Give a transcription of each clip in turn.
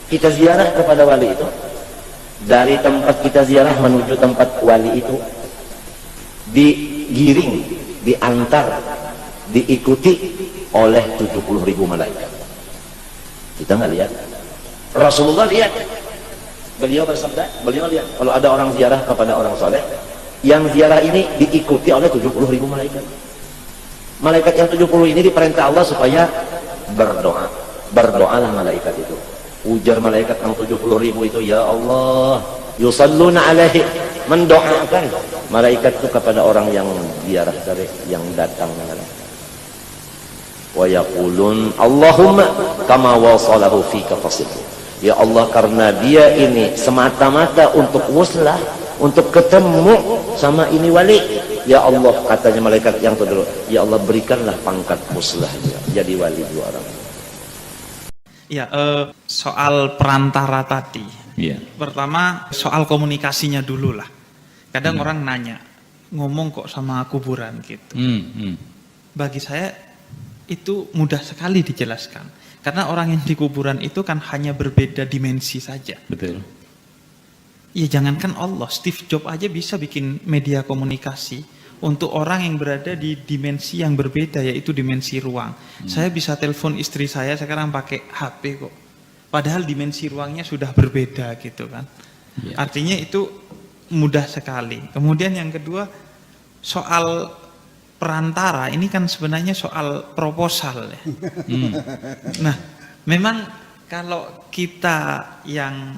kita ziarah kepada wali itu, dari tempat kita ziarah menuju tempat wali itu digiring, diantar, diikuti oleh 70.000 malaikat. Kita nggak lihat, Rasulullah lihat. Beliau bersabda, beliau lihat kalau ada orang ziarah kepada orang soleh, yang ziarah ini diikuti oleh 70.000 malaikat. Malaikat yang 70 ini diperintah Allah supaya berdoa. Berdoalah malaikat itu. Ujar malaikat yang 70.000 itu, ya Allah, yusalluna alaihi, mendoakan malaikat itu kepada orang yang ziarah tadi, yang datang. Wa yaqulun Allahumma kama wasalahu fika fasilhu. Ya Allah, karena dia ini semata-mata untuk muslah, untuk ketemu sama ini wali, ya Allah, katanya malaikat yang terdulu, ya Allah, berikanlah pangkat muslahnya jadi wali dua orang. Ya, soal perantara tadi. Yeah. Pertama soal komunikasinya dulu lah. Kadang orang nanya, ngomong kok sama kuburan gitu. Bagi saya itu mudah sekali dijelaskan. Karena orang yang di kuburan itu kan hanya berbeda dimensi saja. Betul. Ya jangankan Allah, Steve Jobs aja bisa bikin media komunikasi untuk orang yang berada di dimensi yang berbeda, yaitu dimensi ruang. Saya bisa telepon istri saya sekarang pakai HP kok. Padahal dimensi ruangnya sudah berbeda gitu kan. Ya. Artinya itu mudah sekali. Kemudian yang kedua, soal perantara ini kan sebenarnya soal proposal ya. Nah, memang kalau kita yang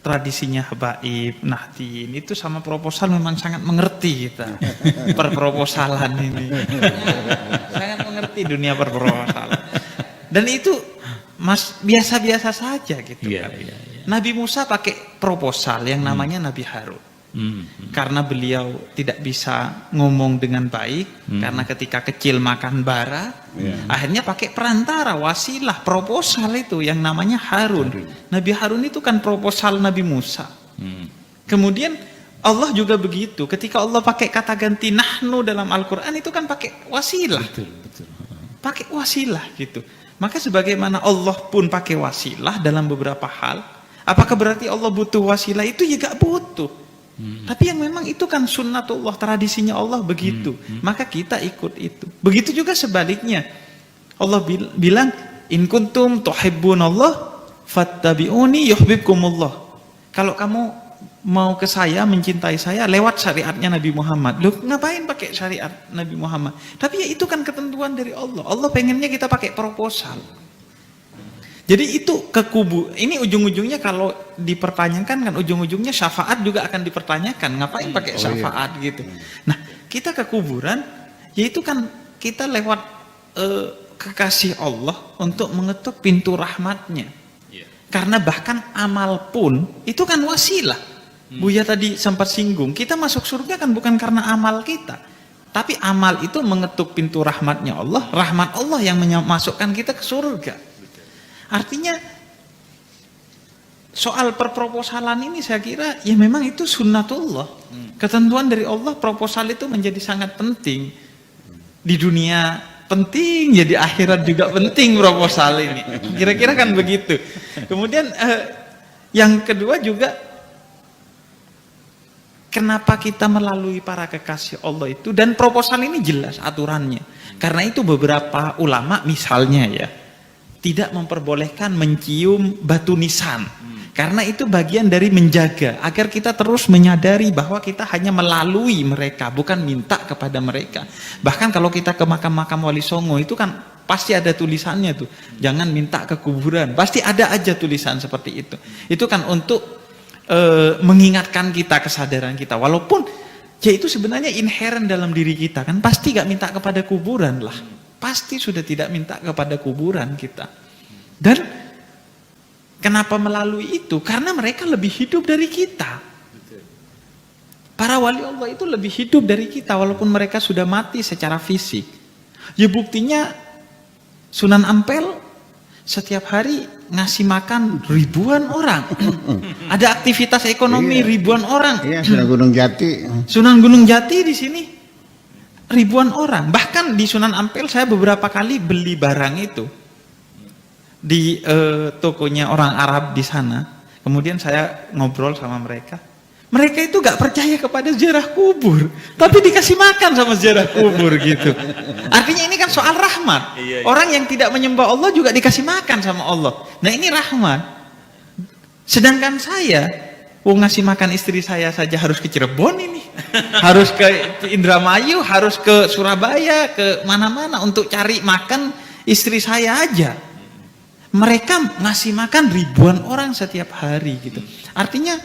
tradisinya habaib, nahdien itu sama proposal memang sangat mengerti kita. Perproposalan ini. Sangat mengerti dunia perproposalan. Dan itu biasa-biasa saja gitu kan. Nabi Musa pakai proposal yang namanya Nabi Harun. Karena beliau tidak bisa ngomong dengan baik, karena ketika kecil makan bara, akhirnya pakai perantara, wasilah, proposal itu yang namanya Harun. Nabi Harun itu kan proposal Nabi Musa. Kemudian Allah juga begitu, ketika Allah pakai kata ganti nahnu dalam Al-Quran itu kan pakai wasilah. Pakai wasilah gitu. Maka sebagaimana Allah pun pakai wasilah dalam beberapa hal, apakah berarti Allah butuh wasilah? Itu ya gak butuh. Tapi yang memang itu kan sunnatullah, tradisinya Allah begitu. Maka kita ikut itu. Begitu juga sebaliknya. Allah bilang, in kuntum tuhibbunallah fattabi'uni yuhibbukumullah. Kalau kamu mau ke saya, mencintai saya, lewat syariatnya Nabi Muhammad. Loh, ngapain pakai syariat Nabi Muhammad? Tapi ya itu kan ketentuan dari Allah. Allah pengennya kita pakai proposal. Jadi itu ke kubu, ini ujung-ujungnya kalau dipertanyakan kan ujung-ujungnya syafaat juga akan dipertanyakan, ngapain pakai syafaat gitu. Nah, kita ke kuburan, yaitu kan kita lewat kekasih Allah untuk mengetuk pintu rahmatnya. Karena bahkan amal pun itu kan wasilah. Buya tadi sempat singgung, kita masuk surga kan bukan karena amal kita. Tapi amal itu mengetuk pintu rahmatnya Allah, rahmat Allah yang memasukkan kita ke surga. Artinya soal perproposalan ini saya kira ya memang itu sunnatullah. Ketentuan dari Allah, proposal itu menjadi sangat penting. Di dunia penting, ya di akhirat juga penting proposal ini. Kira-kira kan begitu. Kemudian yang kedua juga, kenapa kita melalui para kekasih Allah itu, dan proposal ini jelas aturannya. Karena itu beberapa ulama misalnya ya, tidak memperbolehkan mencium batu nisan. Karena itu bagian dari menjaga agar kita terus menyadari bahwa kita hanya melalui mereka, bukan minta kepada mereka. Bahkan kalau kita ke makam-makam Wali Songo itu kan pasti ada tulisannya tuh, jangan minta ke kuburan. Pasti ada aja tulisan seperti itu. Itu kan untuk mengingatkan kita, kesadaran kita. Walaupun ya itu sebenarnya inherent dalam diri kita kan, pasti gak minta kepada kuburan lah. Pasti sudah tidak minta kepada kuburan kita. Dan kenapa melalui itu? Karena mereka lebih hidup dari kita. Para wali Allah itu lebih hidup dari kita walaupun mereka sudah mati secara fisik. Ya buktinya Sunan Ampel setiap hari ngasih makan ribuan orang. Ada aktivitas ekonomi ribuan orang. Iya, Sunan Gunung Jati. Sunan Gunung Jati di sini ribuan orang. Bahkan di Sunan Ampel saya beberapa kali beli barang itu. di tokonya orang Arab di sana. Kemudian saya ngobrol sama mereka. Mereka itu gak percaya kepada ziarah kubur, tapi dikasih makan sama ziarah kubur gitu. Artinya ini kan soal rahmat. Orang yang tidak menyembah Allah juga dikasih makan sama Allah. Nah ini rahmat. Sedangkan saya, ngasih makan istri saya saja harus ke Cirebon ini, harus ke Indramayu, harus ke Surabaya, ke mana-mana untuk cari makan istri saya aja. Mereka ngasih makan ribuan orang setiap hari gitu. Artinya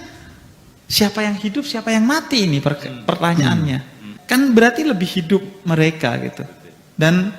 siapa yang hidup, siapa yang mati ini pertanyaannya. Kan berarti lebih hidup mereka gitu. Dan